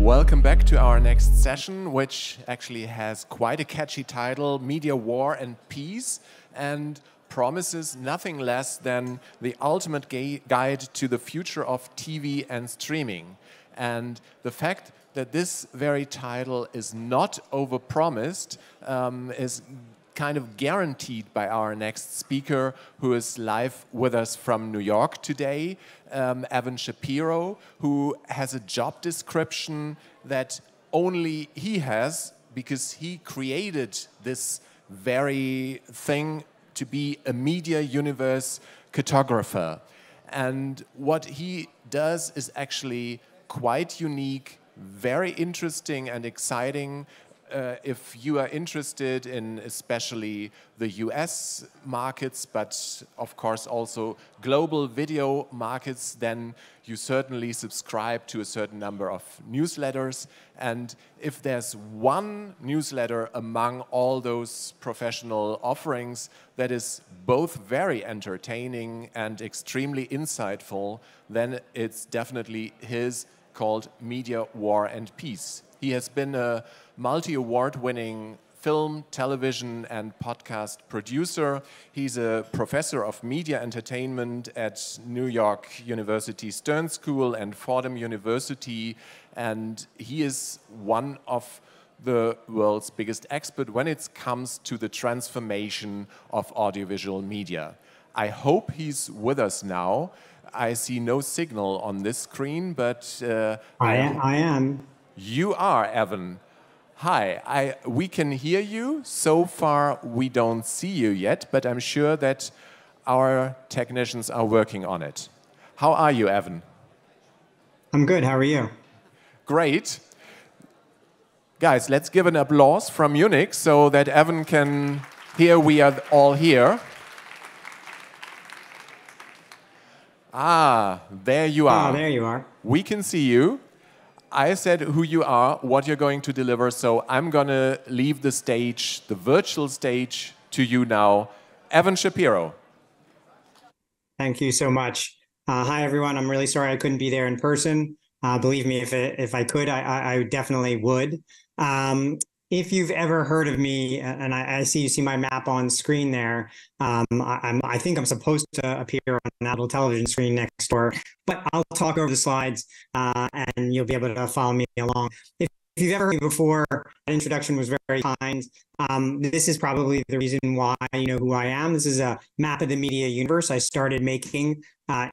Welcome back to our next session, which actually has quite a catchy title, Media War and Peace, and promises nothing less than the ultimate guide to the future of TV and streaming. And the fact that this very title is not overpromised is kind of guaranteed by our next speaker, who is live with us from New York today, Evan Shapiro, who has a job description that only he has because he created this very thing to be a media universe cartographer. And what he does is actually quite unique, very interesting and exciting. If you are interested in especially the US markets, but of course also global video markets, then you certainly subscribe to a certain number of newsletters. And if there's one newsletter among all those professional offerings that is both very entertaining and extremely insightful, then it's definitely his, called Media War and Peace. He has been a multi-award winning film, television, and podcast producer. He's a professor of media entertainment at New York University Stern School and Fordham University, and he is one of the world's biggest expert when it comes to the transformation of audiovisual media. I hope he's with us now. I see no signal on this screen, but I am. You are, Evan. Hi, we can hear you. So far, we don't see you yet, but I'm sure that our technicians are working on it. How are you, Evan? I'm good. How are you? Great. Guys, let's give an applause from Munich so that Evan can hear we are all here. Ah, there you are. Ah, there you are. We can see you. I said who you are, what you're going to deliver, so I'm going to leave the stage, the virtual stage, to you now. Evan Shapiro. Thank you so much. Hi, everyone. I'm really sorry I couldn't be there in person. Believe me, if I could, I definitely would. If you've ever heard of me, and I see you see my map on screen there, I think I'm supposed to appear on an adult television screen next door, but I'll talk over the slides and you'll be able to follow me along. If you've ever heard me before, that introduction was very kind. This is probably the reason why you know who I am. This is a map of the media universe I started making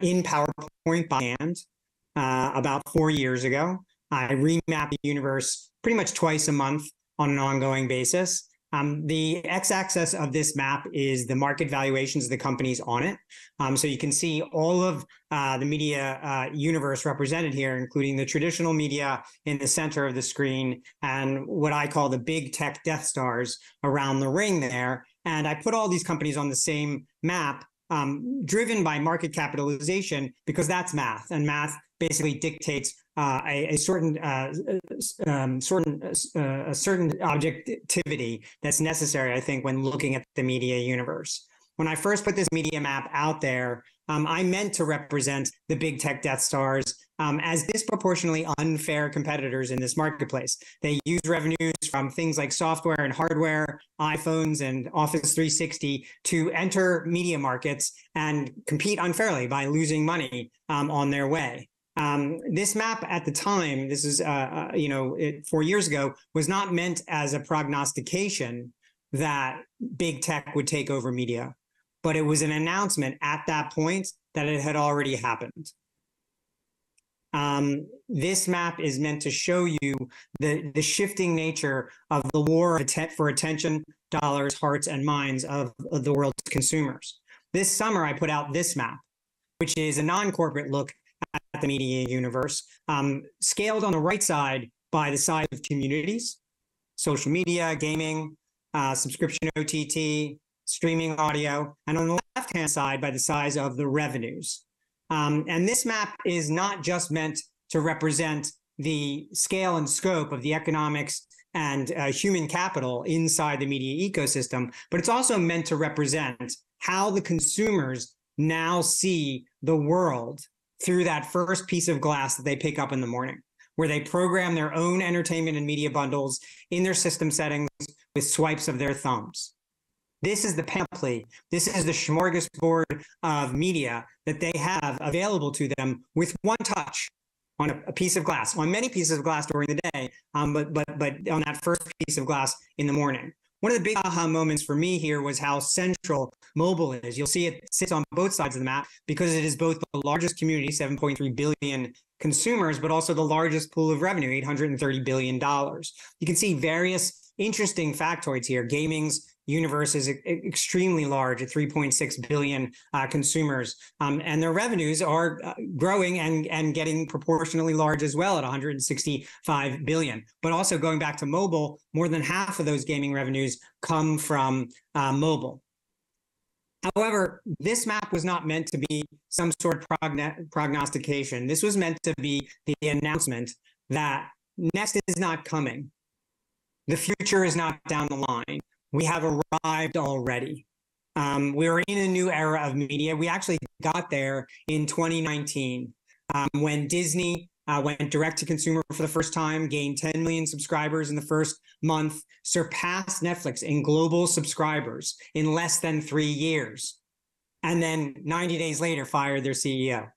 in PowerPoint by hand about 4 years ago. I remap the universe pretty much twice a month on an ongoing basis. The x-axis of this map is the market valuations of the companies on it. So you can see all of the media universe represented here, including the traditional media in the center of the screen and what I call the big tech Death Stars around the ring there. And I put all these companies on the same map, driven by market capitalization, because that's math, and math basically dictates a certain objectivity that's necessary, I think, when looking at the media universe. When I first put this media map out there, I meant to represent the big tech Death Stars as disproportionately unfair competitors in this marketplace. They use revenues from things like software and hardware, iPhones and Office 360 to enter media markets and compete unfairly by losing money on their way. This map at the time, this is 4 years ago, was not meant as a prognostication that big tech would take over media, but it was an announcement at that point that it had already happened. This map is meant to show you the shifting nature of the war for attention, dollars, hearts, and minds of the world's consumers. This summer, I put out this map, which is a non-corporate look at the media universe, scaled on the right side by the size of communities, social media, gaming, subscription OTT, streaming audio, and on the left-hand side by the size of the revenues. And this map is not just meant to represent the scale and scope of the economics and human capital inside the media ecosystem, but it's also meant to represent how the consumers now see the world through that first piece of glass that they pick up in the morning. where they program their own entertainment and media bundles in their system settings with swipes of their thumbs. This is the panoply. This is the smorgasbord of media that they have available to them with one touch on a piece of glass, on many pieces of glass during the day, but on that first piece of glass in the morning. One of the big aha moments for me here was how central mobile is. You'll see it sits on both sides of the map because it is both the largest community, 7.3 billion consumers, but also the largest pool of revenue, $830 billion. You can see various interesting factoids here. Gaming's universe is extremely large at 3.6 billion consumers, and their revenues are growing and getting proportionally large as well at 165 billion. But also going back to mobile, more than half of those gaming revenues come from mobile. However, this map was not meant to be some sort of prognostication. This was meant to be the announcement that next is not coming. The future is not down the line. We have arrived already. We're in a new era of media. We actually got there in 2019 when Disney went direct to consumer for the first time, gained 10 million subscribers in the first month, surpassed Netflix in global subscribers in less than 3 years, and then 90 days later fired their CEO.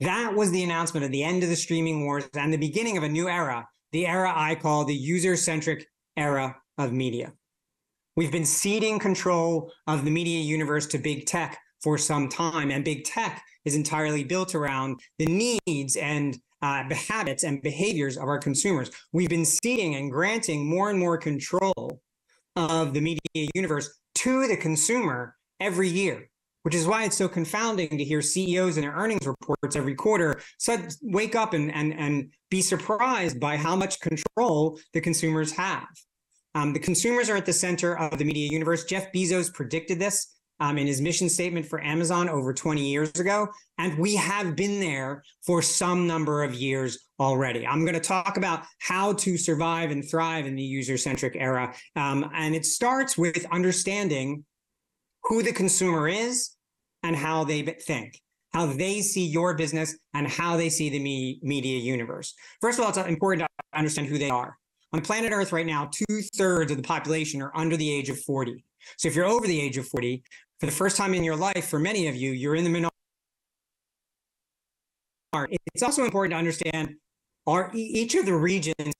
That was the announcement of the end of the streaming wars and the beginning of a new era, the era I call the user-centric era of media. We've been ceding control of the media universe to big tech for some time, and big tech is entirely built around the needs and habits and behaviors of our consumers. We've been ceding and granting more and more control of the media universe to the consumer every year, which is why it's so confounding to hear CEOs in their earnings reports every quarter wake up and be surprised by how much control the consumers have. The consumers are at the center of the media universe. Jeff Bezos predicted this in his mission statement for Amazon over 20 years ago, and we have been there for some number of years already. I'm going to talk about how to survive and thrive in the user-centric era, and it starts with understanding who the consumer is and how they think, how they see your business and how they see the media universe. First of all, it's important to understand who they are. On planet Earth right now, 2/3 of the population are under the age of 40. So if you're over the age of 40, for the first time in your life, for many of you, you're in the minority. It's also important to understand each of the regions'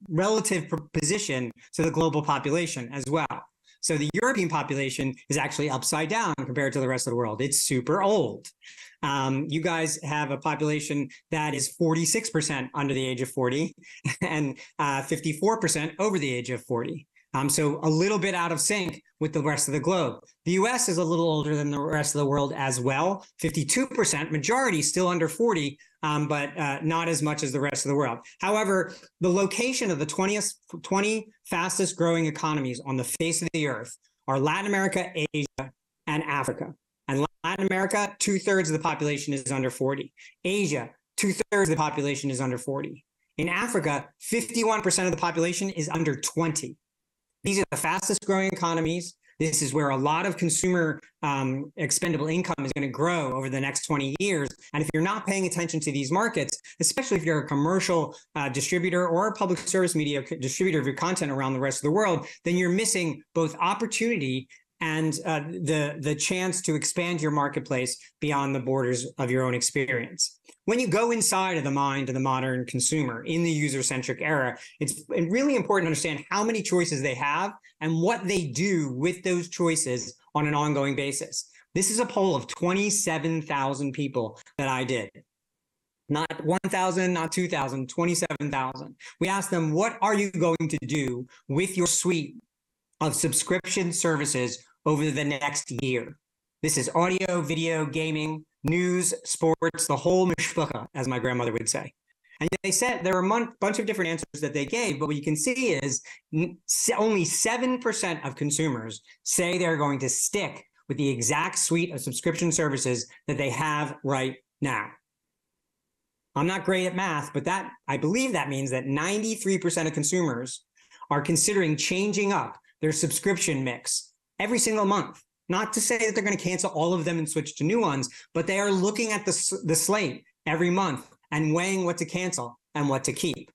relative position to the global population as well. So the European population is actually upside down compared to the rest of the world. It's super old. You guys have a population that is 46% under the age of 40 and 54% over the age of 40. So a little bit out of sync with the rest of the globe. The US is a little older than the rest of the world as well. 52%, majority still under 40, but not as much as the rest of the world. However, the location of the 20 fastest growing economies on the face of the earth are Latin America, Asia, and Africa. And Latin America, 2/3 of the population is under 40. Asia, 2/3 of the population is under 40. In Africa, 51% of the population is under 20. These are the fastest growing economies. This is where a lot of consumer expendable income is going to grow over the next 20 years. And if you're not paying attention to these markets, especially if you're a commercial distributor or a public service media distributor of your content around the rest of the world, then you're missing both opportunity and the chance to expand your marketplace beyond the borders of your own experience. When you go inside of the mind of the modern consumer in the user-centric era, it's really important to understand how many choices they have and what they do with those choices on an ongoing basis. This is a poll of 27,000 people that I did. Not 1,000, not 2,000, 27,000. We asked them, what are you going to do with your suite of subscription services over the next year? This is audio, video, gaming, news, sports, the whole mishpucha, as my grandmother would say. And they said there are a bunch of different answers that they gave, but what you can see is only 7% of consumers say they're going to stick with the exact suite of subscription services that they have right now. I'm not great at math, but I believe that means that 93% of consumers are considering changing up their subscription mix every single month. Not to say that they're going to cancel all of them and switch to new ones, but they are looking at the slate every month and weighing what to cancel and what to keep.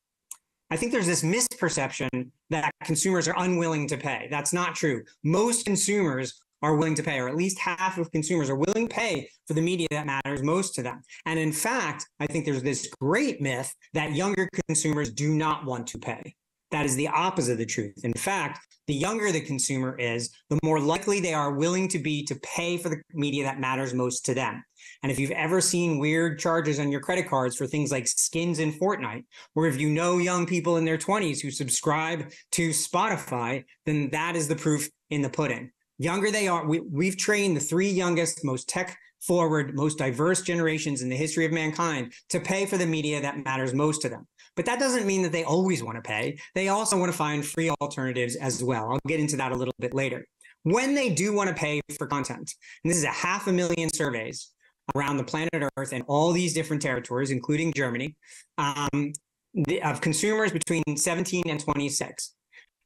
I think there's this misperception that consumers are unwilling to pay. That's not true. Most consumers are willing to pay, or at least half of consumers are willing to pay for the media that matters most to them. And in fact, I think there's this great myth that younger consumers do not want to pay. That is the opposite of the truth. In fact, the younger the consumer is, the more likely they are willing to be to pay for the media that matters most to them. And if you've ever seen weird charges on your credit cards for things like skins in Fortnite, or if you know young people in their 20s who subscribe to Spotify, then that is the proof in the pudding. Younger they are, we've trained the three youngest, most tech-forward, most diverse generations in the history of mankind to pay for the media that matters most to them. But that doesn't mean that they always want to pay. They also want to find free alternatives as well. I'll get into that a little bit later. When they do want to pay for content, and this is 500,000 surveys around the planet Earth and all these different territories, including Germany, of consumers between 17 and 26.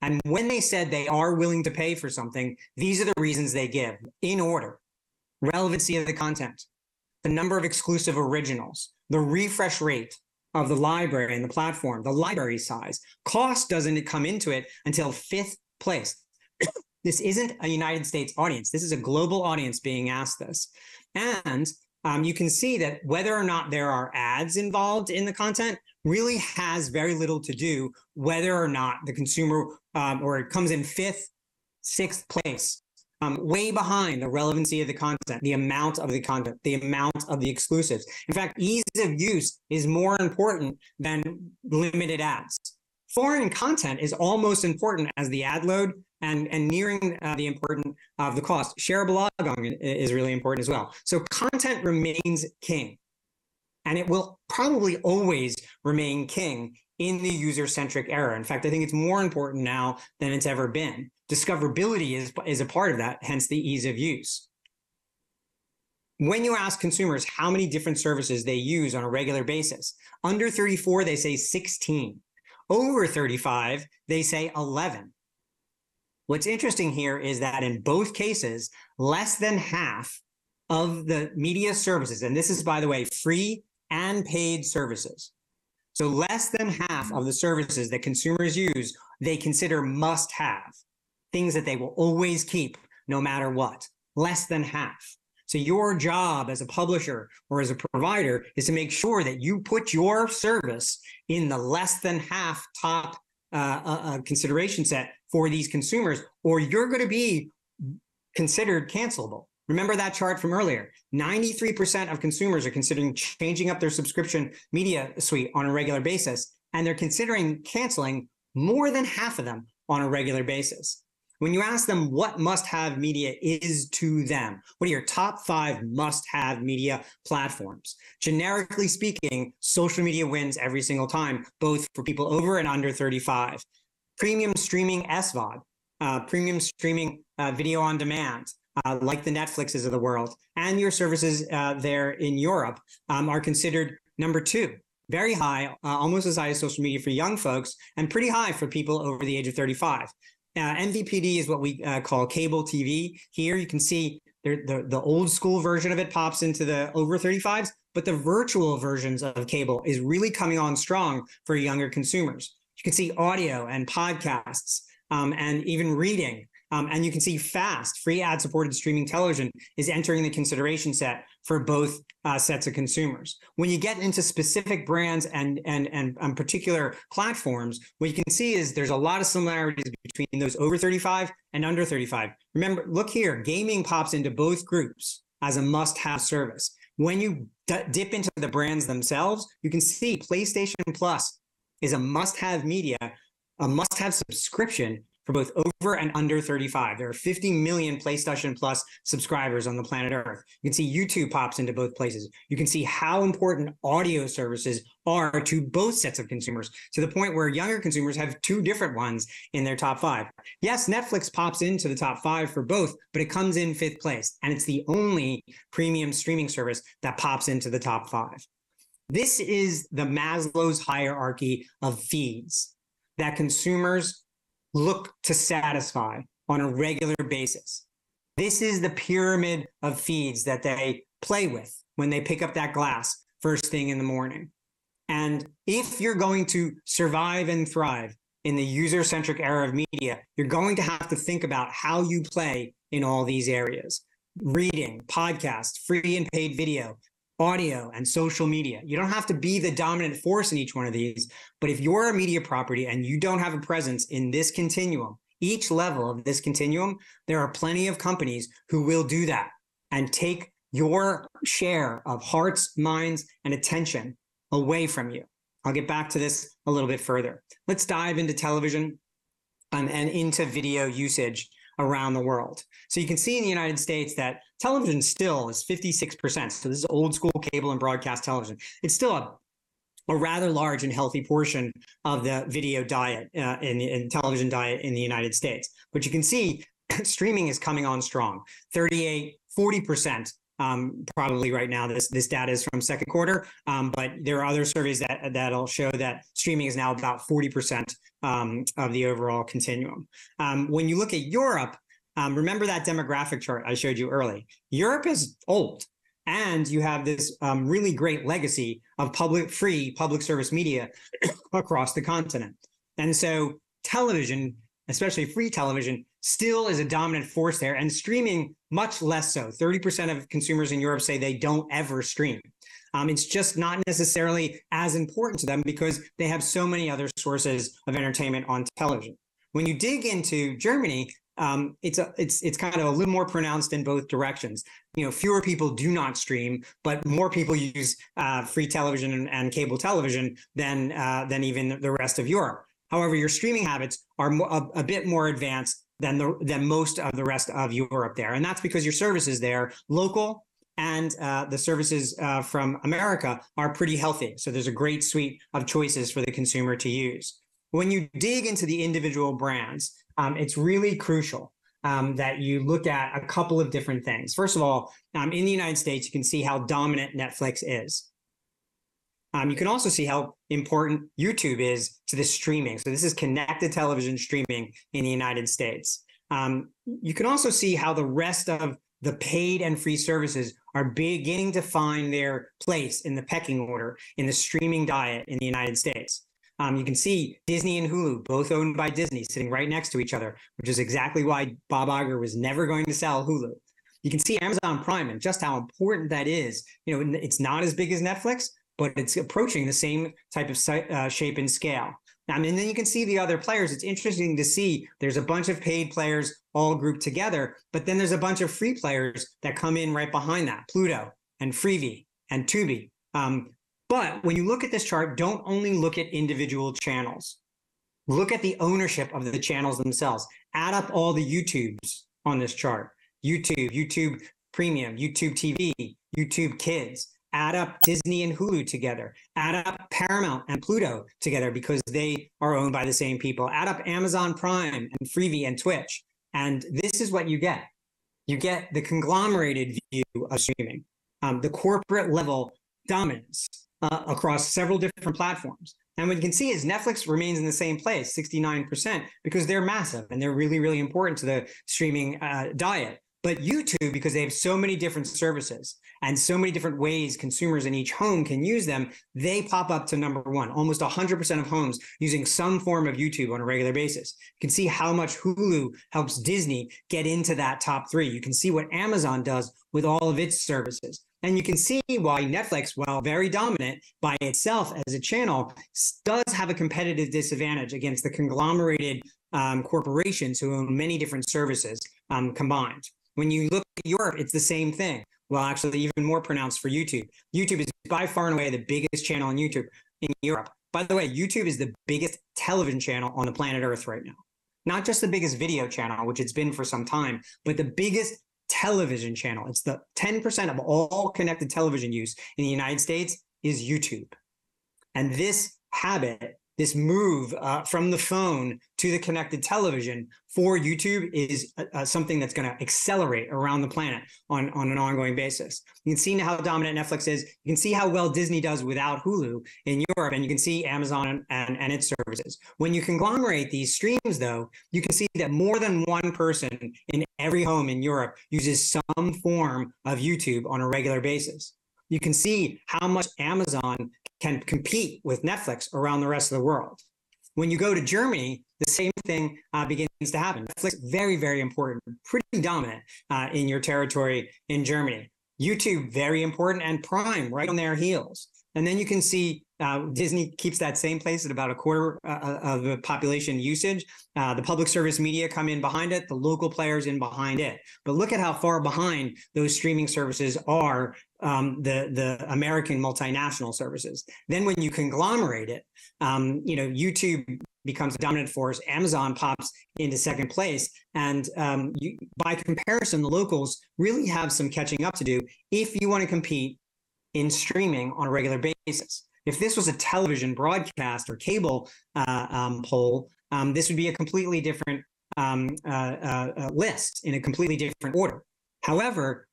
And when they said they are willing to pay for something, these are the reasons they give in order: relevancy of the content, the number of exclusive originals, the refresh rate of the library and the platform, the library size. Cost doesn't come into it until 5th place. This isn't a United States audience. This is a global audience being asked this. And you can see that whether or not there are ads involved in the content really has very little to do whether or not the consumer, or it comes in 5th, 6th place, way behind the relevancy of the content, the amount of the content, the amount of the exclusives. In fact, ease of use is more important than limited ads. Foreign content is almost important as the ad load, and nearing the important of the cost. Shareable is really important as well. So content remains king, and it will probably always remain king in the user-centric era. In fact, I think it's more important now than it's ever been. Discoverability is a part of that, hence the ease of use. When you ask consumers how many different services they use on a regular basis, under 34, they say 16. Over 35, they say 11. What's interesting here is that in both cases, less than half of the media services, and this is, by the way, free and paid services. So less than half of the services that consumers use, they consider must-have, things that they will always keep no matter what. Less than half. So your job as a publisher or as a provider is to make sure that you put your service in the less than half top consideration set for these consumers, or you're going to be considered cancelable. Remember that chart from earlier. 93% of consumers are considering changing up their subscription media suite on a regular basis, and they're considering canceling more than half of them on a regular basis. When you ask them what must-have media is to them, what are your top 5 must-have media platforms? Generically speaking, social media wins every single time, both for people over and under 35. Premium streaming SVOD, premium streaming video on demand, like the Netflixes of the world, and your services there in Europe are considered number 2. Very high, almost as high as social media for young folks, and pretty high for people over the age of 35. MVPD is what we call cable TV. Here you can see the old school version of it pops into the over 35s, but the virtual versions of cable is really coming on strong for younger consumers. You can see audio and podcasts and even reading. And you can see FAST, free ad-supported streaming television, is entering the consideration set for both sets of consumers. When you get into specific brands and particular platforms, what you can see is there's a lot of similarities between those over 35 and under 35. Remember, look here, gaming pops into both groups as a must-have service. When you dip into the brands themselves, you can see PlayStation Plus is a must-have media, a must-have subscription for both over and under 35. There are 50 million PlayStation Plus subscribers on the planet Earth. You can see YouTube pops into both places. You can see how important audio services are to both sets of consumers, to the point where younger consumers have 2 different ones in their top 5. Yes, Netflix pops into the top 5 for both, but it comes in 5th place, and it's the only premium streaming service that pops into the top 5. This is the Maslow's hierarchy of feeds that consumers look to satisfy on a regular basis. This is the pyramid of feeds that they play with when they pick up that glass first thing in the morning. And if you're going to survive and thrive in the user-centric era of media, you're going to have to think about how you play in all these areas. Reading, podcast, free and paid video, audio, and social media. You don't have to be the dominant force in each one of these, but if you're a media property and you don't have a presence in this continuum, each level of this continuum, there are plenty of companies who will do that and take your share of hearts, minds, and attention away from you. I'll get back to this a little bit further. Let's dive into television and into video usage around the world. So you can see in the United States that television still is 56%. So this is old school cable and broadcast television. It's still a rather large and healthy portion of the video diet in television diet in the United States. But you can see streaming is coming on strong, 38, 40%. Probably right now, this data is from second quarter, but there are other surveys that'll show that streaming is now about 40% of the overall continuum. When you look at Europe, remember that demographic chart I showed you early. Europe is old, and you have this really great legacy of free public service media across the continent. And so television, especially free television, still is a dominant force there, and streaming much less so. 30% of consumers in Europe say they don't ever stream. It's just not necessarily as important to them because they have so many other sources of entertainment on television. When you dig into Germany, it's kind of a little more pronounced in both directions. You know, fewer people do not stream, but more people use free television and cable television than even the rest of Europe. However, your streaming habits are a bit more advanced than most of the rest of Europe there. And that's because your services there, local and the services from America, are pretty healthy. So there's a great suite of choices for the consumer to use. When you dig into the individual brands, it's really crucial that you look at a couple of different things. First of all, in the United States, you can see how dominant Netflix is. You can also see how important YouTube is to the streaming. So this is connected television streaming in the United States. You can also see how the rest of the paid and free services are beginning to find their place in the pecking order in the streaming diet in the United States. You can see Disney and Hulu, both owned by Disney, sitting right next to each other, which is exactly why Bob Iger was never going to sell Hulu. You can see Amazon Prime and just how important that is. You know, it's not as big as Netflix, but it's approaching the same type of shape and scale. And then you can see the other players. It's interesting to see there's a bunch of paid players all grouped together, but then there's a bunch of free players that come in right behind that, Pluto and Freevee and Tubi. But when you look at this chart, don't only look at individual channels. Look at the ownership of the channels themselves. Add up all the YouTubes on this chart. YouTube Premium, YouTube TV, YouTube Kids. Add up Disney and Hulu together. Add up Paramount and Pluto together because they are owned by the same people. Add up Amazon Prime and Freevee and Twitch. And this is what you get. You get the conglomerated view of streaming, the corporate level dominance across several different platforms. And what you can see is Netflix remains in the same place, 69%, because they're massive and they're really, really important to the streaming diet. But YouTube, because they have so many different services and so many different ways consumers in each home can use them, they pop up to number one. Almost 100% of homes using some form of YouTube on a regular basis. You can see how much Hulu helps Disney get into that top three. You can see what Amazon does with all of its services. And you can see why Netflix, while very dominant by itself as a channel, does have a competitive disadvantage against the conglomerated corporations who own many different services combined. When you look at Europe, it's the same thing. Well, actually, even more pronounced for YouTube. YouTube is by far and away the biggest channel on YouTube in Europe. By the way, YouTube is the biggest television channel on the planet Earth right now. Not just the biggest video channel, which it's been for some time, but the biggest television channel. It's the 10% of all connected television use in the United States is YouTube. And this habit, this move from the phone to the connected television for YouTube is something that's going to accelerate around the planet on an ongoing basis. You can see how dominant Netflix is. You can see how well Disney does without Hulu in Europe, and you can see Amazon and its services. When you conglomerate these streams, though, you can see that more than one person in every home in Europe uses some form of YouTube on a regular basis. You can see how much Amazon can compete with Netflix around the rest of the world. When you go to Germany, the same thing begins to happen. Netflix, very, very important, pretty dominant in your territory in Germany. YouTube, very important, and Prime, right on their heels. And then you can see Disney keeps that same place at about a quarter of the population usage. The public service media come in behind it, the local players in behind it. But look at how far behind those streaming services are, the American multinational services. Then when you conglomerate it, YouTube becomes a dominant force. Amazon pops into second place. And by comparison, the locals really have some catching up to do if you want to compete in streaming on a regular basis. If this was a television broadcast or cable poll, this would be a completely different list in a completely different order. However,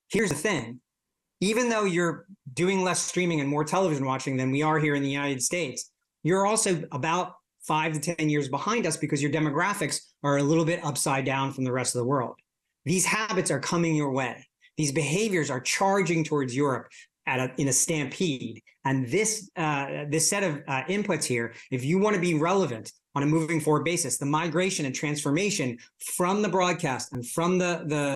here's the thing. Even though you're doing less streaming and more television watching than we are here in the United States, you're also about 5 to 10 years behind us because your demographics are a little bit upside down from the rest of the world. These habits are coming your way. These behaviors are charging towards Europe in a stampede. And this set of inputs here, if you want to be relevant on a moving forward basis, the migration and transformation from the broadcast and from the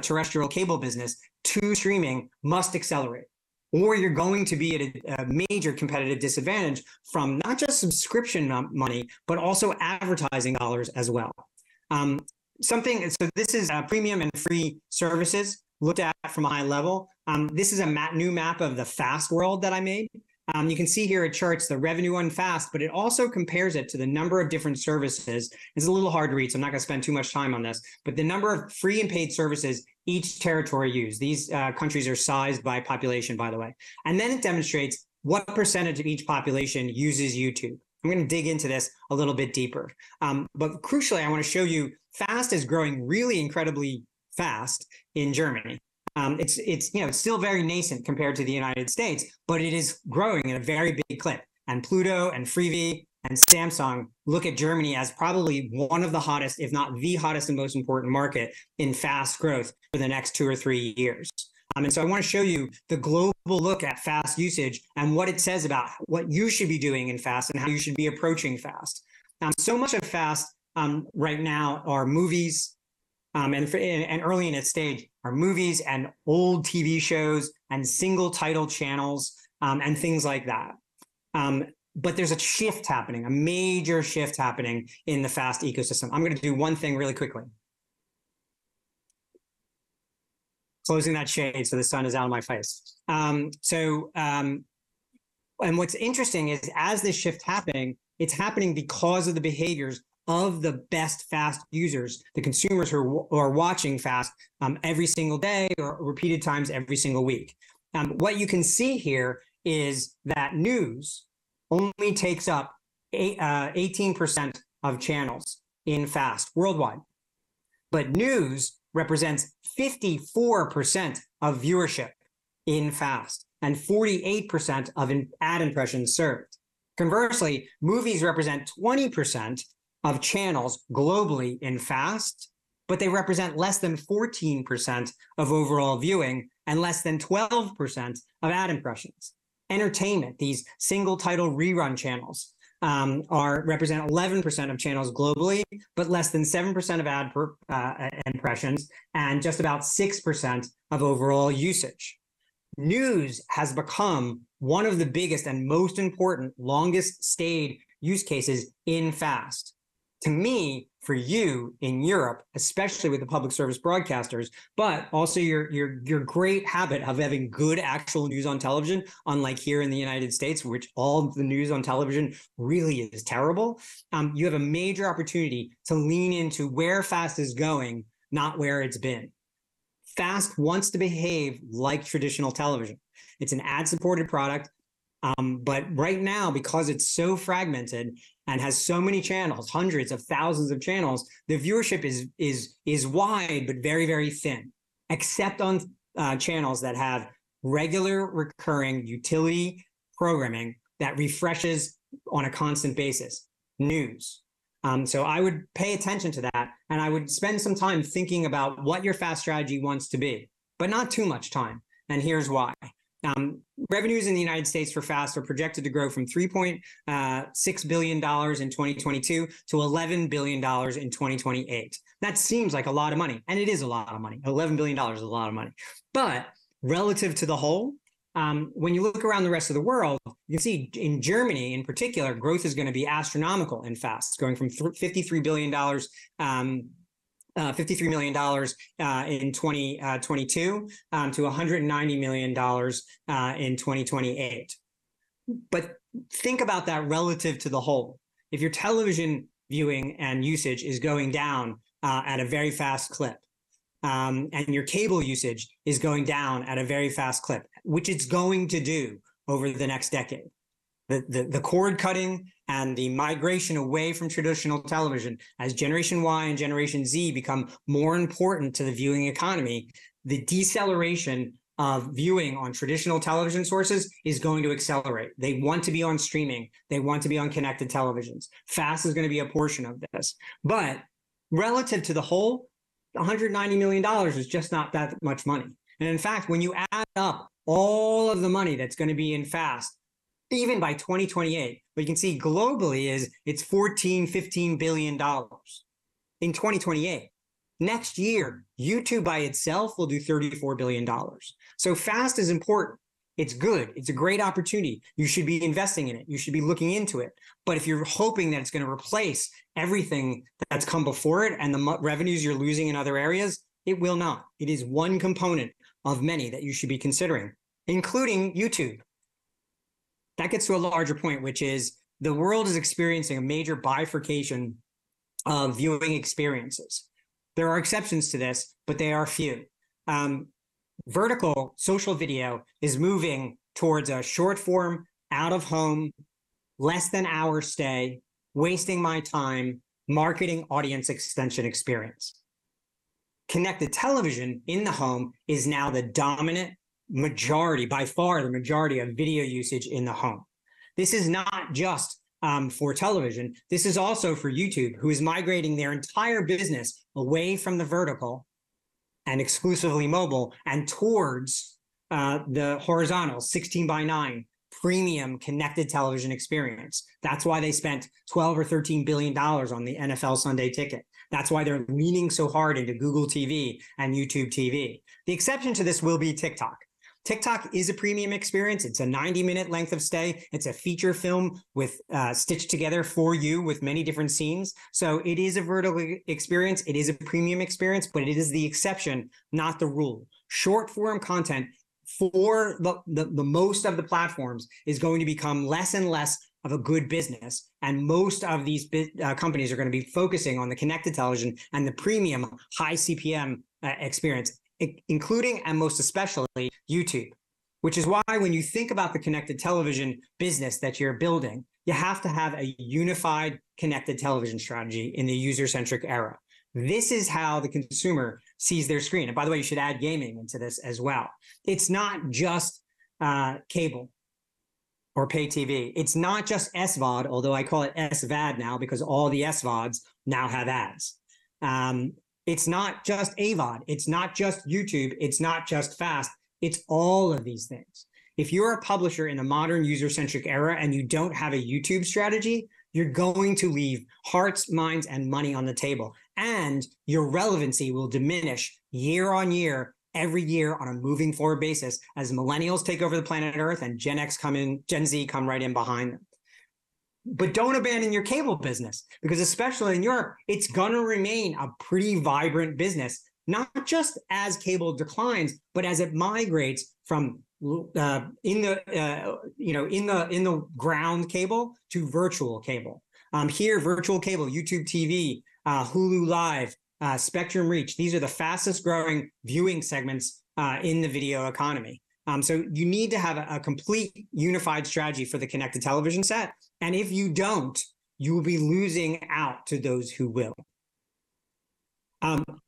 terrestrial cable business to streaming must accelerate. Or you're going to be at a major competitive disadvantage from not just subscription money, but also advertising dollars as well. So this is premium and free services looked at from a high level. This is a new map of the FAST world that I made. You can see here it charts the revenue on FAST, but it also compares it to the number of different services. It's a little hard to read, so I'm not going to spend too much time on this, but the number of free and paid services each territory use. These countries are sized by population, by the way. And then it demonstrates what percentage of each population uses YouTube. I'm going to dig into this a little bit deeper. But crucially, I want to show you FAST is growing really incredibly fast in Germany. It's still very nascent compared to the United States, but it is growing at a very big clip. And Pluto and Freevee and Samsung look at Germany as probably one of the hottest, if not the hottest and most important market in fast growth for the next 2 or 3 years. And so I want to show you the global look at fast usage and what it says about what you should be doing in fast and how you should be approaching fast. So much of fast right now are movies, and early in its stage are movies and old TV shows and single title channels and things like that. But there's a shift happening, a major shift happening in the fast ecosystem. I'm going to do one thing really quickly. Closing that shade so the sun is out of my face. And what's interesting is as this shift happening, it's happening because of the behaviors of the best fast users, the consumers who are watching fast every single day or repeated times every single week. What you can see here is that news only takes up 18% of channels in fast worldwide. But news represents 54% of viewership in fast and 48% of ad impressions served. Conversely, movies represent 20% of channels globally in fast, but they represent less than 14% of overall viewing and less than 12% of ad impressions. Entertainment, these single title rerun channels, represent 11% of channels globally, but less than 7% of ad impressions and just about 6% of overall usage. News has become one of the biggest and most important, longest stayed use cases in fast. To me, for you in Europe, especially with the public service broadcasters, but also your great habit of having good actual news on television, unlike here in the United States, which all the news on television really is terrible, you have a major opportunity to lean into where fast is going, not where it's been. Fast wants to behave like traditional television. It's an ad-supported product, but right now, because it's so fragmented and has so many channels, hundreds of thousands of channels, the viewership is wide but very, very thin, except on channels that have regular recurring utility programming that refreshes on a constant basis. News. So I would pay attention to that, and I would spend some time thinking about what your fast strategy wants to be, but not too much time. And here's why. Revenues in the United States for FAST are projected to grow from $3.6 billion in 2022 to $11 billion in 2028. That seems like a lot of money, and it is a lot of money. $11 billion is a lot of money. But relative to the whole, when you look around the rest of the world, you can see in Germany in particular, growth is going to be astronomical in FAST, going from $53 billion $53 million in 2022 to $190 million in 2028. But think about that relative to the whole. If your television viewing and usage is going down at a very fast clip, and your cable usage is going down at a very fast clip, which it's going to do over the next decade, the cord cutting and the migration away from traditional television as Generation Y and Generation Z become more important to the viewing economy, the deceleration of viewing on traditional television sources is going to accelerate. They want to be on streaming. They want to be on connected televisions. FAST is going to be a portion of this. But relative to the whole, $190 million is just not that much money. And in fact, when you add up all of the money that's going to be in FAST, even by 2028, what you can see globally is it's $14-15 billion in 2028. Next year, YouTube by itself will do $34 billion. So FAST is important. It's good. It's a great opportunity. You should be investing in it. You should be looking into it. But if you're hoping that it's going to replace everything that's come before it and the revenues you're losing in other areas, it will not. It is one component of many that you should be considering, including YouTube. That gets to a larger point, which is the world is experiencing a major bifurcation of viewing experiences. There are exceptions to this, but they are few. Vertical social video is moving towards a short form, out of home, less than hour stay, wasting my time, marketing audience extension experience. Connected television in the home is now the dominant majority, by far the majority of video usage in the home. This is not just for television. This is also for YouTube, who is migrating their entire business away from the vertical and exclusively mobile and towards the horizontal 16:9 premium connected television experience. That's why they spent $12 or $13 billion on the NFL Sunday Ticket. That's why they're leaning so hard into Google TV and YouTube TV. The exception to this will be TikTok. TikTok is a premium experience. It's a 90-minute length of stay. It's a feature film with stitched together for you with many different scenes. So it is a vertical experience. It is a premium experience, but it is the exception, not the rule. Short form content for the most of the platforms is going to become less and less of a good business. And most of these companies are going to be focusing on the connected television and the premium high CPM experience, including and most especially YouTube, which is why when you think about the connected television business that you're building, you have to have a unified connected television strategy in the user-centric era. This is how the consumer sees their screen. And by the way, you should add gaming into this as well. It's not just cable or pay TV. It's not just SVOD, although I call it SVAD now because all the SVODs now have ads. It's not just AVOD. It's not just YouTube. It's not just FAST. It's all of these things. If you're a publisher in a modern user-centric era and you don't have a YouTube strategy, you're going to leave hearts, minds, and money on the table. And your relevancy will diminish year on year, every year on a moving forward basis as millennials take over the planet Earth and Gen Z come right in behind them. But don't abandon your cable business because especially in Europe, it's going to remain a pretty vibrant business, not just as cable declines, but as it migrates from in the ground cable to virtual cable. Here, virtual cable, YouTube TV, Hulu Live, Spectrum Reach. These are the fastest growing viewing segments in the video economy. So you need to have a complete unified strategy for the connected television set. And if you don't, you will be losing out to those who will.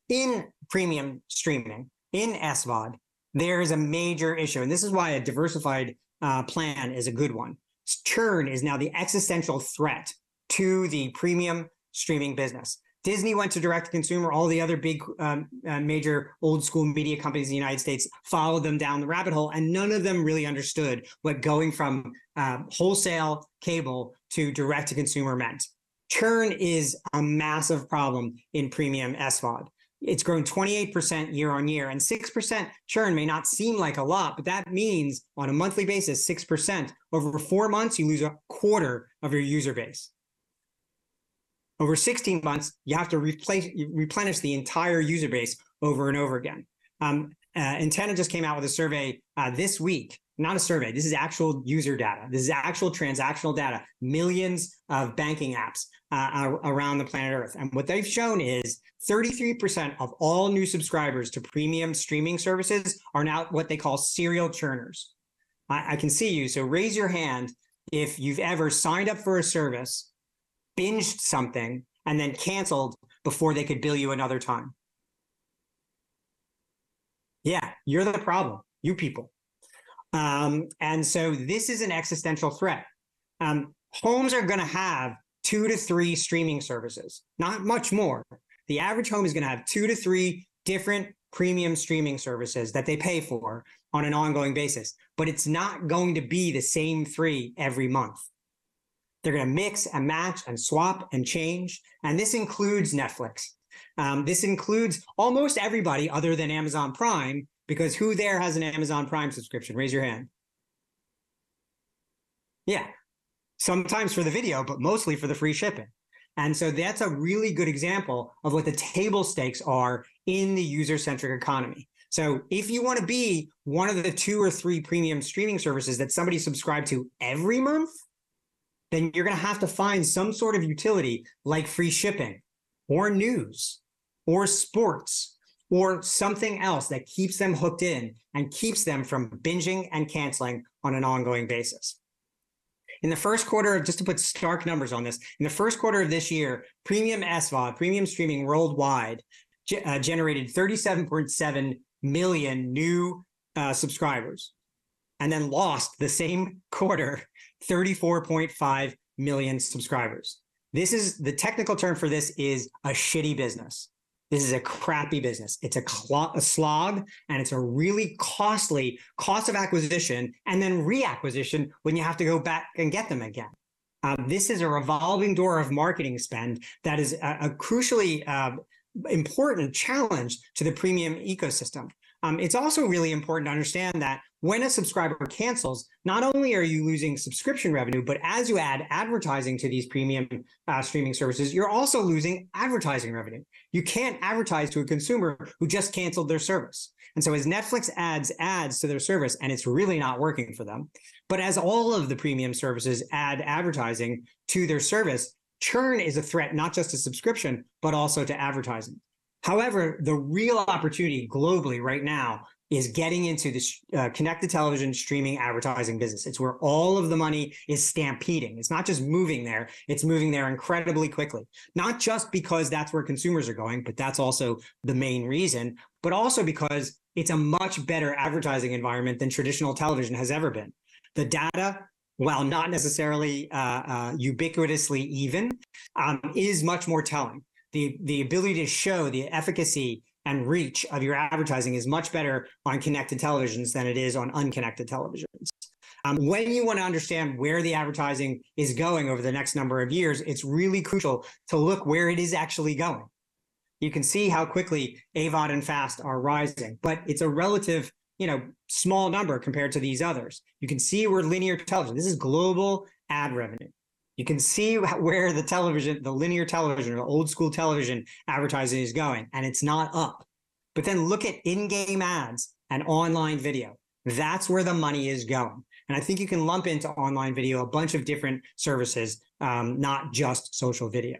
In premium streaming, in SVOD, there is a major issue. And this is why a diversified plan is a good one. Churn is now the existential threat to the premium streaming business. Disney went to direct to consumer. All the other big major old school media companies in the United States followed them down the rabbit hole, and none of them really understood what going from wholesale cable to direct to consumer meant. Churn is a massive problem in premium SVOD. It's grown 28% year on year, and 6% churn may not seem like a lot, but that means on a monthly basis, 6%. Over 4 months, you lose a quarter of your user base. Over 16 months, you have to replenish the entire user base over and over again. Antenna just came out with a survey this week. Not a survey. This is actual user data. This is actual transactional data. Millions of banking apps around the planet Earth. And what they've shown is 33% of all new subscribers to premium streaming services are now what they call serial churners. I can see you. So raise your hand if you've ever signed up for a service, binged something, and then canceled before they could bill you another time. Yeah, you're the problem, you people. And so this is an existential threat. Homes are going to have 2 to 3 streaming services, not much more. The average home is going to have 2 to 3 different premium streaming services that they pay for on an ongoing basis, but it's not going to be the same 3 every month. They're going to mix and match and swap and change. And this includes Netflix. This includes almost everybody other than Amazon Prime, because who there has an Amazon Prime subscription? Raise your hand. Yeah, sometimes for the video, but mostly for the free shipping. And so that's a really good example of what the table stakes are in the user-centric economy. So if you want to be one of the 2 or 3 premium streaming services that somebody subscribes to every month, then you're going to have to find some sort of utility like free shipping or news or sports or something else that keeps them hooked in and keeps them from binging and canceling on an ongoing basis. In the first quarter, just to put stark numbers on this, in the first quarter of this year, premium SVOD, premium streaming worldwide, generated 37.7 million new subscribers, and then lost the same quarter 34.5 million subscribers. This is the technical term for this is a shitty business. This is a crappy business. It's a slog, and it's a really costly cost of acquisition and then reacquisition when you have to go back and get them again. This is a revolving door of marketing spend that is a crucially important challenge to the premium ecosystem. It's also really important to understand that when a subscriber cancels, not only are you losing subscription revenue, but as you add advertising to these premium streaming services, you're also losing advertising revenue. You can't advertise to a consumer who just canceled their service. And so as Netflix adds ads to their service, and it's really not working for them, but as all of the premium services add advertising to their service, churn is a threat not just to subscription, but also to advertising. However, the real opportunity globally right now is getting into this connected television streaming advertising business. It's where all of the money is stampeding. It's not just moving there, it's moving there incredibly quickly. Not just because that's where consumers are going, but that's also the main reason, but also because it's a much better advertising environment than traditional television has ever been. The data, while not necessarily ubiquitously even, is much more telling. The ability to show the efficacy and reach of your advertising is much better on connected televisions than it is on unconnected televisions. When you want to understand where the advertising is going over the next number of years, it's really crucial to look where it is actually going. You can see how quickly AVOD and FAST are rising, but it's a relative, small number compared to these others. You can see where linear television, this is global ad revenue. You can see where the television, the linear television or old school television advertising is going, and it's not up. But then look at in-game ads and online video. That's where the money is going. And I think you can lump into online video a bunch of different services, not just social video.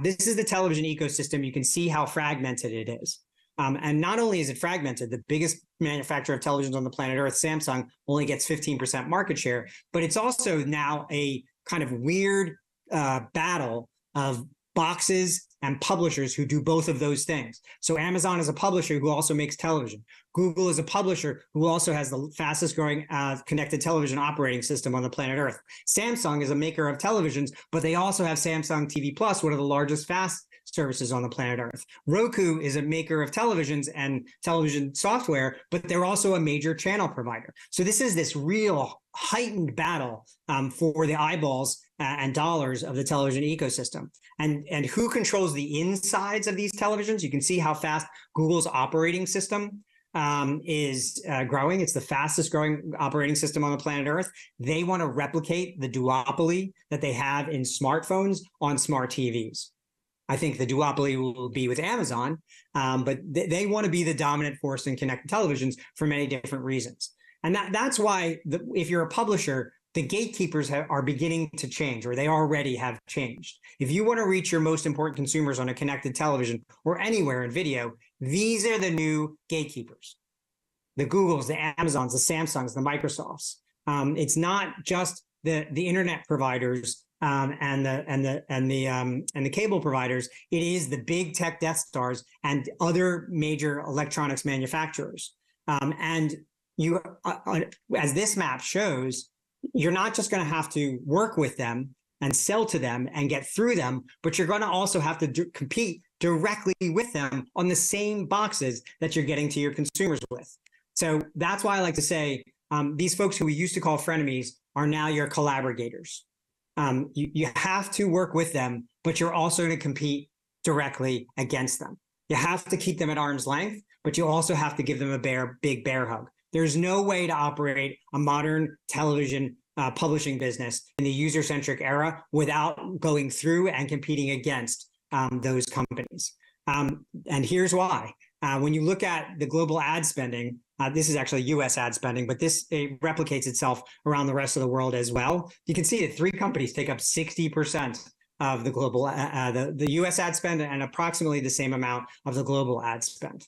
This is the television ecosystem. You can see how fragmented it is. And not only is it fragmented, the biggest manufacturer of televisions on the planet Earth, Samsung, only gets 15% market share, but it's also now a kind of weird battle of boxes and publishers who do both of those things. So Amazon is a publisher who also makes television. Google is a publisher who also has the fastest growing connected television operating system on the planet Earth. Samsung is a maker of televisions, but they also have Samsung TV Plus, one of the largest fast services on the planet Earth. Roku is a maker of televisions and television software, but they're also a major channel provider. So this is this real heightened battle for the eyeballs and dollars of the television ecosystem. And who controls the insides of these televisions? You can see how fast Google's operating system is growing. It's the fastest growing operating system on the planet Earth. They want to replicate the duopoly that they have in smartphones on smart TVs. I think the duopoly will be with Amazon, but they want to be the dominant force in connected televisions for many different reasons. And that's why if you're a publisher, the gatekeepers are beginning to change, or they already have changed. If you want to reach your most important consumers on a connected television or anywhere in video, these are the new gatekeepers. The Googles, the Amazons, the Samsungs, the Microsofts. It's not just the internet providers and the cable providers. It is the big tech Death Stars and other major electronics manufacturers. And you, as this map shows, you're not just going to have to work with them and sell to them and get through them, but you're going to also have to compete directly with them on the same boxes that you're getting to your consumers with. So that's why I like to say these folks who we used to call frenemies are now your collaborators. You have to work with them, but you're also going to compete directly against them. You have to keep them at arm's length, but you also have to give them a big bear hug. There's no way to operate a modern television publishing business in the user-centric era without going through and competing against those companies. And here's why. When you look at the global ad spending, this is actually US ad spending, but it replicates itself around the rest of the world as well. You can see that 3 companies take up 60% of the global, the US ad spend, and approximately the same amount of the global ad spend.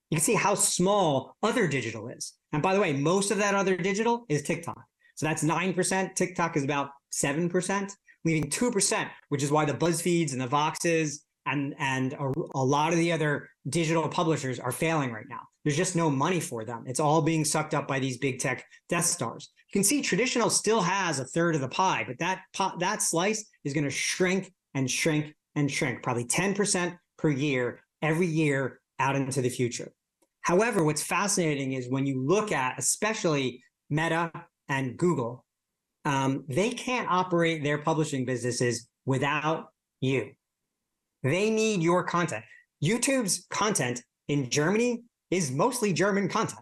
You can see how small other digital is. And by the way, most of that other digital is TikTok. So that's 9%. TikTok is about 7%, leaving 2%, which is why the BuzzFeeds and the Voxes and a lot of the other digital publishers are failing right now. There's just no money for them. It's all being sucked up by these big tech Death Stars. You can see traditional still has a third of the pie, but that slice is going to shrink and shrink and shrink, probably 10% per year, every year out into the future. However, what's fascinating is when you look at especially Meta and Google, they can't operate their publishing businesses without you. They need your content. YouTube's content in Germany is mostly German content.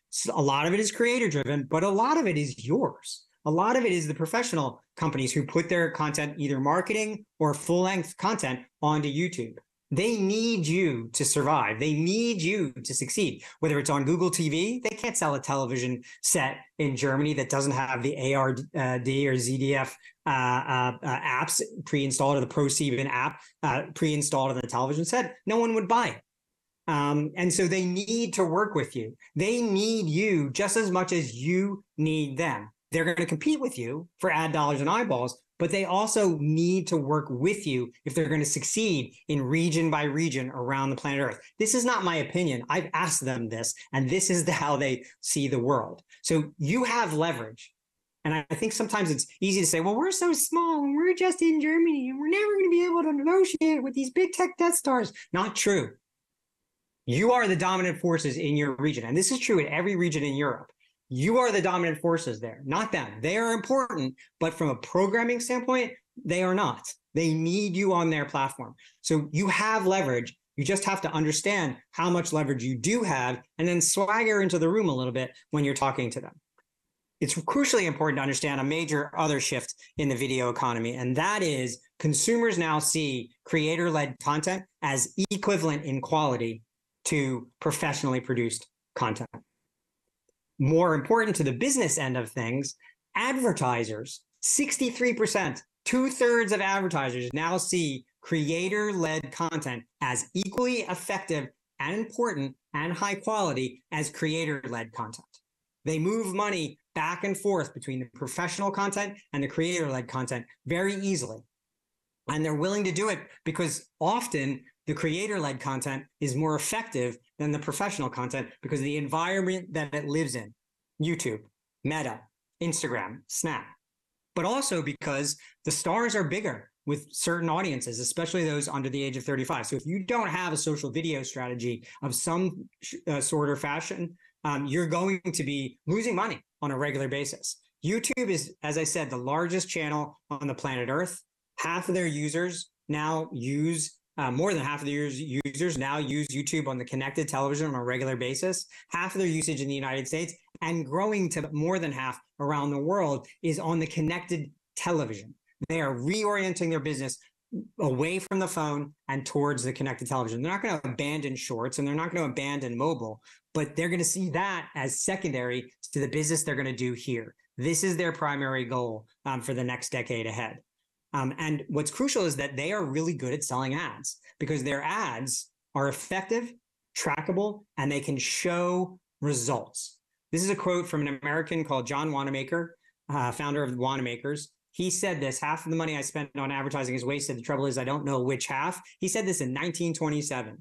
So a lot of it is creator driven, but a lot of it is yours. A lot of it is the professional companies who put their content, either marketing or full length content, onto YouTube. They need you to survive. They need you to succeed. Whether it's on Google TV, they can't sell a television set in Germany that doesn't have the ARD or ZDF apps pre-installed, or the ProSieben app pre-installed on the television set. No one would buy it. And so they need to work with you. They need you just as much as you need them. They're going to compete with you for ad dollars and eyeballs, but they also need to work with you if they're going to succeed in region by region around the planet Earth. This is not my opinion. I've asked them this, and this is how they see the world. So you have leverage. And I think sometimes it's easy to say, well, we're so small and we're just in Germany and we're never going to be able to negotiate with these big tech Death Stars. Not true. You are the dominant forces in your region. And this is true in every region in Europe. You are the dominant forces there, not them. They are important, but from a programming standpoint, they are not. They need you on their platform. So you have leverage. You just have to understand how much leverage you do have and then swagger into the room a little bit when you're talking to them. It's crucially important to understand a major other shift in the video economy, and that is consumers now see creator-led content as equivalent in quality to professionally produced content. More important to the business end of things, advertisers, 63%, 2/3 of advertisers now see creator-led content as equally effective and important and high quality as creator-led content. They move money back and forth between the professional content and the creator-led content very easily. And they're willing to do it because often the creator-led content is more effective than the professional content because of the environment that it lives in. YouTube, Meta, Instagram, Snap. But also because the stars are bigger with certain audiences, especially those under the age of 35. So if you don't have a social video strategy of some sort or fashion, you're going to be losing money on a regular basis. YouTube is, as I said, the largest channel on the planet Earth. Half of their users now use, more than half of their users now use YouTube on the connected television on a regular basis. Half of their usage in the United States, and growing to more than half around the world, is on the connected television. They are reorienting their business away from the phone and towards the connected television. They're not going to abandon shorts and they're not going to abandon mobile, but they're going to see that as secondary to the business they're going to do here. This is their primary goal for the next decade ahead. And what's crucial is that they are really good at selling ads because their ads are effective, trackable, and they can show results. This is a quote from an American called John Wanamaker, founder of Wanamakers. He said this: half of the money I spent on advertising is wasted. The trouble is I don't know which half. He said this in 1927.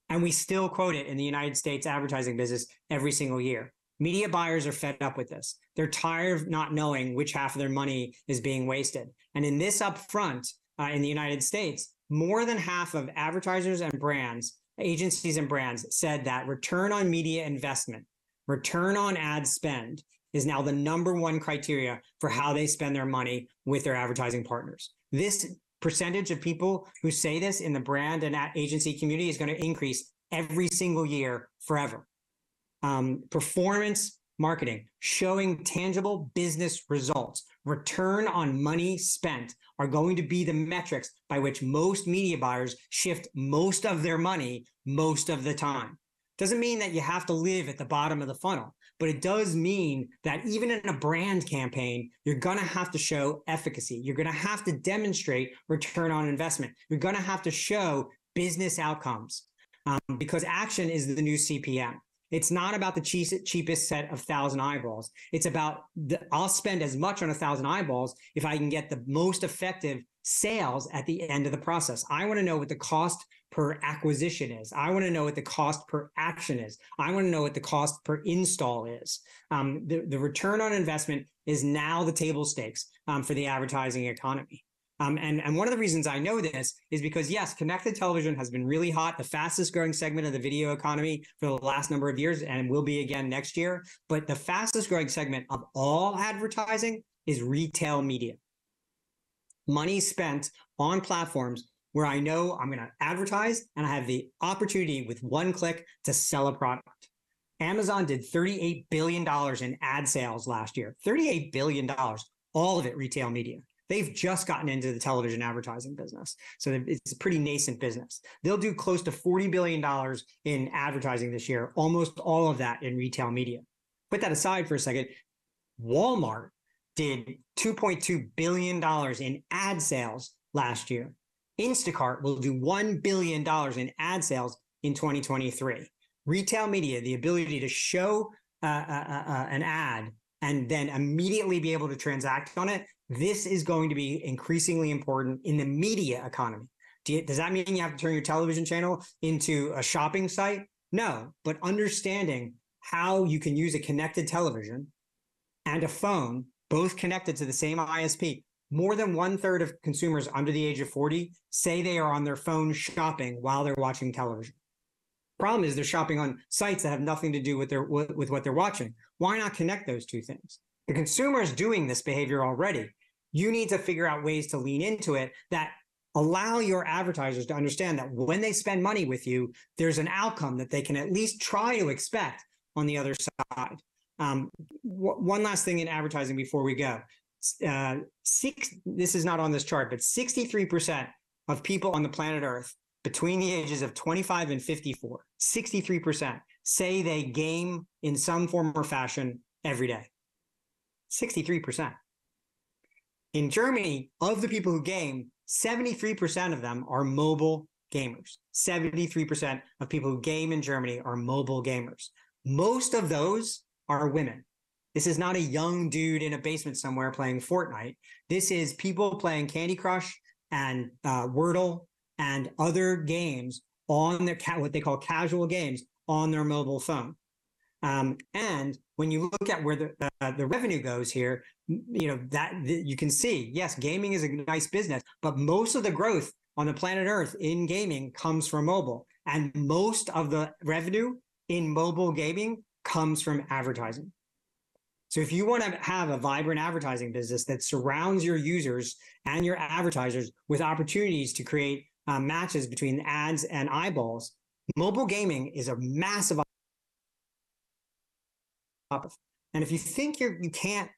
And we still quote it in the United States advertising business every single year. Media buyers are fed up with this. They're tired of not knowing which half of their money is being wasted. And in this upfront in the United States, more than half of advertisers and brands, agencies and brands, said that return on media investment, return on ad spend, is now the number one criteria for how they spend their money with their advertising partners. This percentage of people who say this in the brand and agency community is going to increase every single year forever. Performance marketing, showing tangible business results, return on money spent, are going to be the metrics by which most media buyers shift most of their money most of the time. Doesn't mean that you have to live at the bottom of the funnel, but it does mean that even in a brand campaign, you're going to have to show efficacy. You're going to have to demonstrate return on investment. You're going to have to show business outcomes because action is the new CPM. It's not about the cheapest set of 1,000 eyeballs. It's about I'll spend as much on 1,000 eyeballs if I can get the most effective sales at the end of the process. I want to know what the cost per acquisition is. I want to know what the cost per action is. I want to know what the cost per install is. The return on investment is now the table stakes for the advertising economy. And one of the reasons I know this is because, yes, connected television has been really hot, the fastest growing segment of the video economy for the last number of years, and will be again next year. But the fastest growing segment of all advertising is retail media. Money spent on platforms where I know I'm going to advertise and I have the opportunity with one click to sell a product. Amazon did $38 billion in ad sales last year. $38 billion, all of it retail media. They've just gotten into the television advertising business. So it's a pretty nascent business. They'll do close to $40 billion in advertising this year, almost all of that in retail media. Put that aside for a second. Walmart did $2.2 billion in ad sales last year. Instacart will do $1 billion in ad sales in 2023. Retail media, the ability to show an ad and then immediately be able to transact on it, this is going to be increasingly important in the media economy. Does that mean you have to turn your television channel into a shopping site? No, but understanding how you can use a connected television and a phone, both connected to the same ISP. More than 1/3 of consumers under the age of 40 say they are on their phone shopping while they're watching television. Problem is they're shopping on sites that have nothing to do with what they're watching. Why not connect those two things? The consumer is doing this behavior already. You need to figure out ways to lean into it that allow your advertisers to understand that when they spend money with you, there's an outcome that they can at least try to expect on the other side. One last thing in advertising before we go. This is not on this chart, but 63% of people on the planet Earth between the ages of 25 and 54, 63% say they game in some form or fashion every day. 63%. In Germany, of the people who game, 73% of them are mobile gamers. 73% of people who game in Germany are mobile gamers. Most of those are women. This is not a young dude in a basement somewhere playing Fortnite. This is people playing Candy Crush and Wordle and other games on their what they call casual games on their mobile phone. And when you look at where the revenue goes here, you can see, yes, gaming is a nice business, but most of the growth on the planet Earth in gaming comes from mobile, and most of the revenue in mobile gaming comes from advertising. So if you want to have a vibrant advertising business that surrounds your users and your advertisers with opportunities to create matches between ads and eyeballs, mobile gaming is a massive. And if you think you can't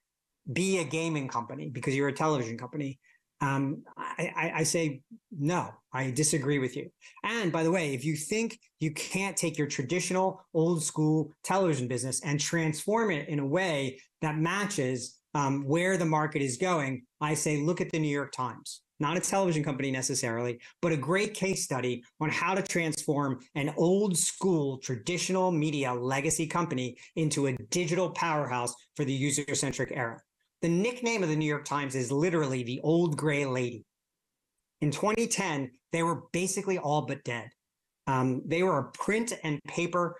be a gaming company because you're a television company, I say no, I disagree with you. And by the way, if you think you can't take your traditional old school television business and transform it in a way that matches where the market is going, I say look at the New York Times. Not a television company necessarily, but a great case study on how to transform an old school traditional media legacy company into a digital powerhouse for the user-centric era. The nickname of the New York Times is literally the old gray lady. In 2010, they were basically all but dead. They were a print and paper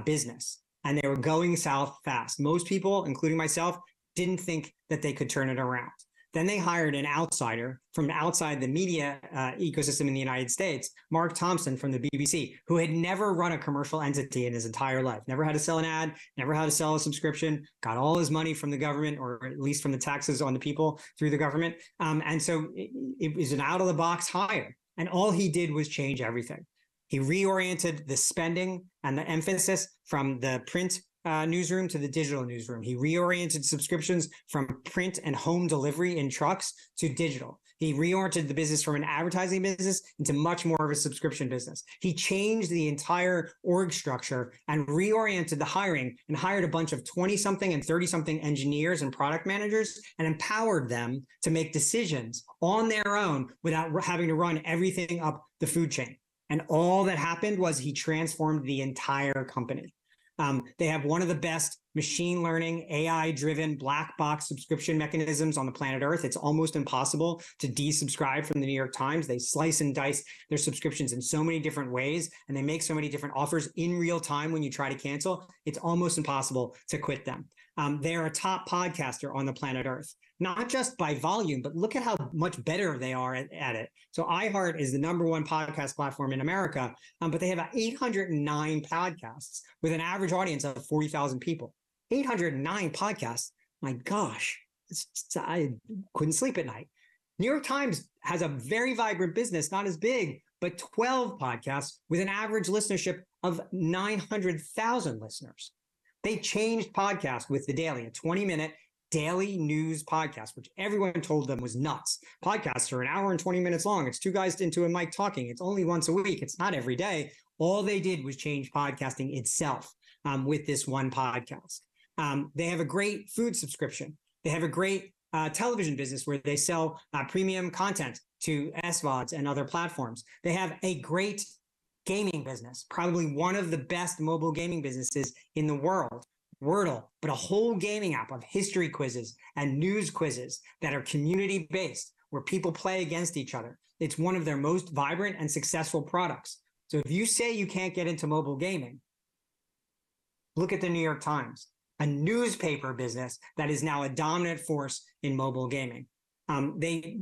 business, and they were going south fast. Most people, including myself, didn't think that they could turn it around. Then they hired an outsider from outside the media ecosystem in the United States, Mark Thompson from the BBC, who had never run a commercial entity in his entire life, never had to sell an ad, never had to sell a subscription, got all his money from the government, or at least from the taxes on the people through the government. And so it was an out-of-the-box hire. And all he did was change everything. He reoriented the spending and the emphasis from the print newsroom to the digital newsroom. He reoriented subscriptions from print and home delivery in trucks to digital. He reoriented the business from an advertising business into much more of a subscription business. He changed the entire org structure and reoriented the hiring and hired a bunch of 20-something and 30-something engineers and product managers and empowered them to make decisions on their own without having to run everything up the food chain. And all that happened was he transformed the entire company. They have one of the best machine learning, AI-driven black box subscription mechanisms on the planet Earth. It's almost impossible to desubscribe from the New York Times. They slice and dice their subscriptions in so many different ways, and they make so many different offers in real time when you try to cancel. It's almost impossible to quit them. They're a top podcaster on the planet Earth, not just by volume, but look at how much better they are at it. So iHeart is the #1 podcast platform in America, but they have 809 podcasts with an average audience of 40,000 people. 809 podcasts. My gosh, I couldn't sleep at night. New York Times has a very vibrant business, not as big, but 12 podcasts with an average listenership of 900,000 listeners. They changed podcast with The Daily, a 20-minute daily news podcast, which everyone told them was nuts. Podcasts are an hour and 20 minutes long. It's two guys into a mic talking. It's only once a week. It's not every day. All they did was change podcasting itself with this one podcast. They have a great food subscription. They have a great television business where they sell premium content to SVODs and other platforms. They have a great gaming business, probably one of the best mobile gaming businesses in the world, Wordle, but a whole gaming app of history quizzes and news quizzes that are community-based, where people play against each other. It's one of their most vibrant and successful products. So if you say you can't get into mobile gaming, look at the New York Times, a newspaper business that is now a dominant force in mobile gaming. They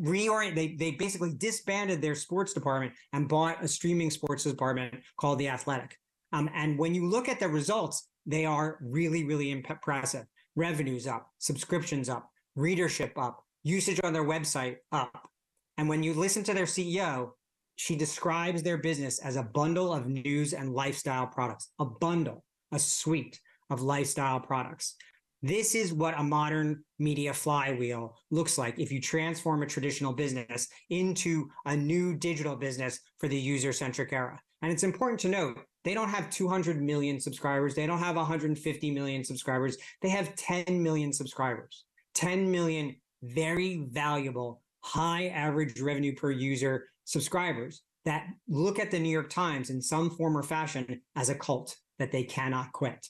basically disbanded their sports department and bought a streaming sports department called The Athletic. And when you look at the results, they are really, really impressive. Revenues up, subscriptions up, readership up, usage on their website up. And when you listen to their CEO, she describes their business as a bundle of news and lifestyle products, a bundle, a suite of lifestyle products. This is what a modern media flywheel looks like if you transform a traditional business into a new digital business for the user-centric era. And it's important to note, they don't have 200 million subscribers. They don't have 150 million subscribers. They have 10 million subscribers, 10 million very valuable, high average revenue per user subscribers that look at the New York Times in some form or fashion as a cult that they cannot quit.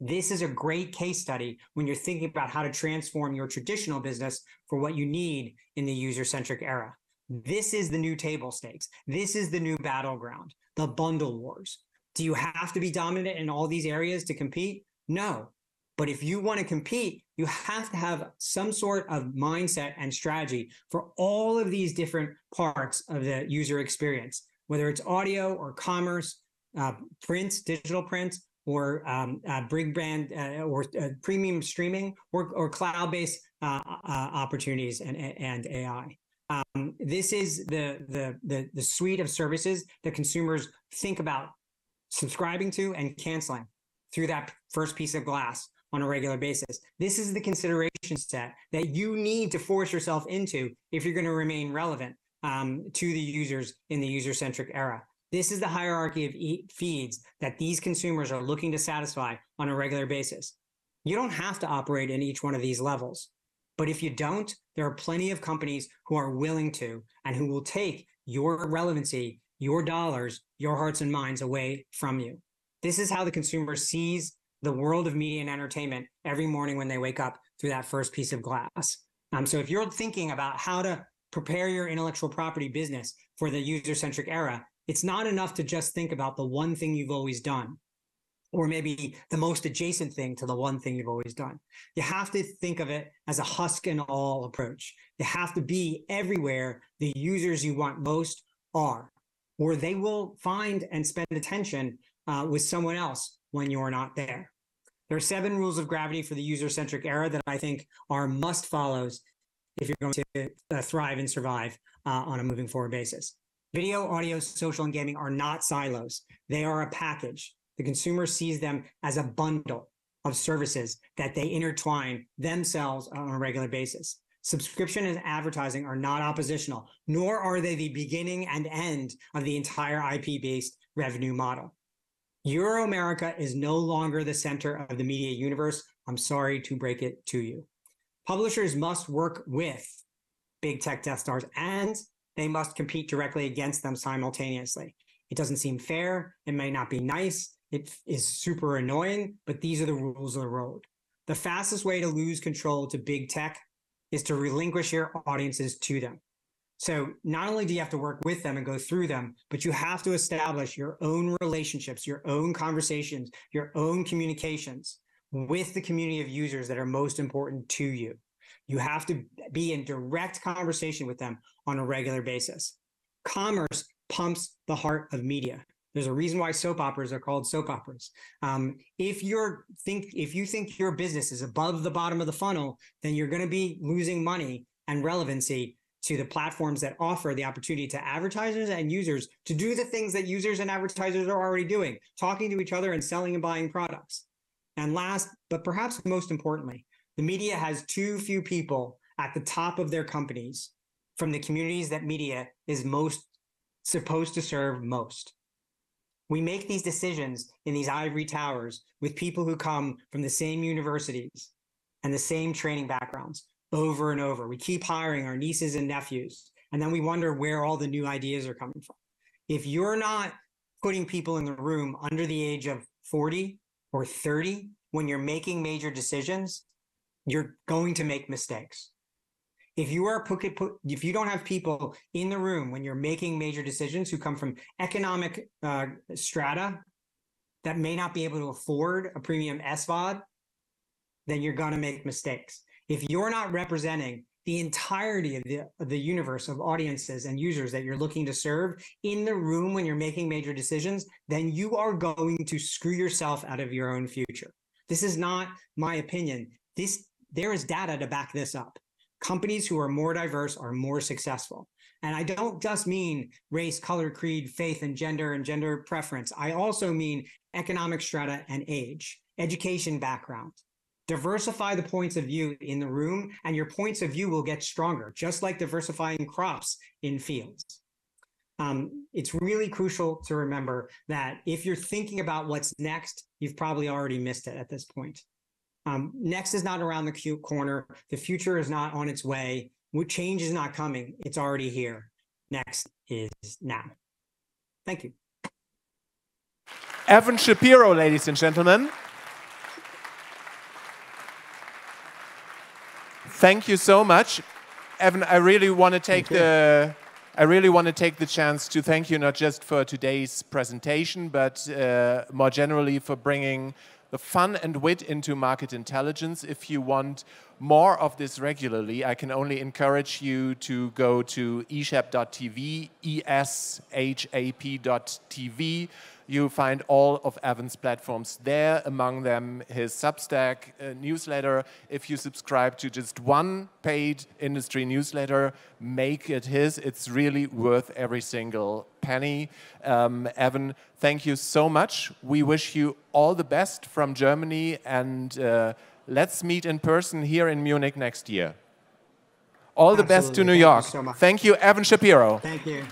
This is a great case study when you're thinking about how to transform your traditional business for what you need in the user-centric era. This is the new table stakes. This is the new battleground, the bundle wars. Do you have to be dominant in all these areas to compete? No. But if you want to compete, you have to have some sort of mindset and strategy for all of these different parts of the user experience, whether it's audio or commerce, print, digital print, or big brand or premium streaming, or cloud-based opportunities and AI. This is the suite of services that consumers think about subscribing to and canceling through that first piece of glass on a regular basis. This is the consideration set that you need to force yourself into if you're going to remain relevant to the users in the user-centric era. This is the hierarchy of feeds that these consumers are looking to satisfy on a regular basis. You don't have to operate in each one of these levels. But if you don't, there are plenty of companies who are willing to and who will take your relevancy, your dollars, your hearts and minds away from you. This is how the consumer sees the world of media and entertainment every morning when they wake up through that first piece of glass. So if you're thinking about how to prepare your intellectual property business for the user-centric era, it's not enough to just think about the one thing you've always done, or maybe the most adjacent thing to the one thing you've always done. You have to think of it as a husk and all approach. You have to be everywhere the users you want most are, or they will find and spend attention with someone else when you're not there. There are 7 rules of gravity for the user-centric era that I think are must-follows if you're going to thrive and survive on a moving forward basis. Video, audio, social, and gaming are not silos. They are a package. The consumer sees them as a bundle of services that they intertwine themselves on a regular basis. Subscription and advertising are not oppositional, nor are they the beginning and end of the entire IP-based revenue model. Euro-America is no longer the center of the media universe. I'm sorry to break it to you. Publishers must work with big tech Death Stars, and they must compete directly against them simultaneously. It doesn't seem fair. It may not be nice. It is super annoying, but these are the rules of the road. The fastest way to lose control to big tech is to relinquish your audiences to them. So not only do you have to work with them and go through them, but you have to establish your own relationships, your own conversations, your own communications with the community of users that are most important to you. You have to be in direct conversation with them on a regular basis. Commerce pumps the heart of media. There's a reason why soap operas are called soap operas. If you think your business is above the bottom of the funnel, then you're going to be losing money and relevancy to the platforms that offer the opportunity to advertisers and users to do the things that users and advertisers are already doing, talking to each other and selling and buying products. And last, but perhaps most importantly, the media has too few people at the top of their companies from the communities that media is most supposed to serve most. We make these decisions in these ivory towers with people who come from the same universities and the same training backgrounds over and over. We keep hiring our nieces and nephews, and then we wonder where all the new ideas are coming from. If you're not putting people in the room under the age of 40 or 30 when you're making major decisions, you're going to make mistakes. If you don't have people in the room when you're making major decisions who come from economic strata that may not be able to afford a premium SVOD, then you're going to make mistakes. If you're not representing the entirety of the universe of audiences and users that you're looking to serve in the room when you're making major decisions, then you are going to screw yourself out of your own future. This is not my opinion. There is data to back this up. Companies who are more diverse are more successful. And I don't just mean race, color, creed, faith, and gender preference. I also mean economic strata and age, education background. Diversify the points of view in the room, and your points of view will get stronger, just like diversifying crops in fields. It's really crucial to remember that if you're thinking about what's next, you've probably already missed it at this point. Next is not around the corner. The future is not on its way. Change is not coming. It's already here. Next is now. Thank you. Evan Shapiro, ladies and gentlemen. Thank you so much. Evan, I really want to take the I really want to take the chance to thank you not just for today's presentation, but more generally for bringing the fun and wit into market intelligence. If you want more of this regularly, I can only encourage you to go to eshap.tv, eshap.tv. You find all of Evan's platforms there, among them his Substack newsletter. If you subscribe to just one paid industry newsletter, make it his. It's really worth every single penny. Evan, thank you so much. We wish you all the best from Germany, and let's meet in person here in Munich next year. All the best to New York. Thank you so much. Thank you, Evan Shapiro. Thank you.